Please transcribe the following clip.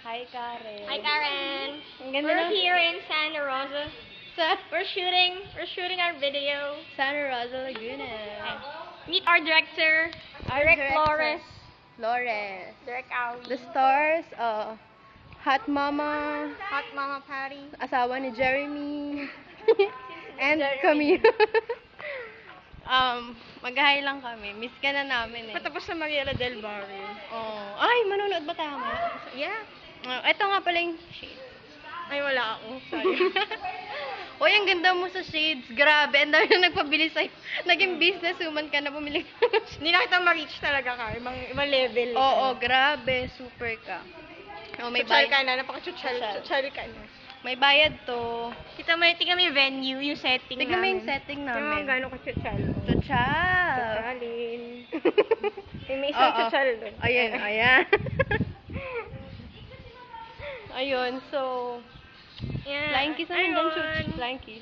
Hi, Karen. Hi, Karen. Ang ganda We're ng- here in Santa Rosa. We're shooting our video. Santa Rosa, Laguna. Meet our director, Our Direk director. Flores. Flores. Direk Awi. The stars, Hot Mama, Hot Mama Patty. asawa ni Jeremy, and Jeremy. kami. Mag-hi lang kami. Miss ka na namin eh. Patapos sa Mariela del Barrio. Oh. Ay, manonood ba tama? Yeah. Ito nga pala yung shades. Ay, wala ako. Sorry. Uy, ang ganda mo sa shades. Grabe, ang dami na nagpabili sa'yo. Naging businesswoman ka na, bumili ka. Hindi na kita ma-reach talaga ka. Ibang level. Oo, grabe. Super ka. Oh, may Chuchal ka bayad. na. Napaka-chuchal ka na. May bayad to. Tingnan mo yung venue, yung setting Tignan mo namin. yung setting Tingnan mo namin. gano'n ka-chuchal. Chuchal. Chuchalin. May isang Oo. chuchal doon. Ayan, ayan. Ayun, so, Yeah. flying kiss naman dyan, Ayun. Chuch. Flying kiss.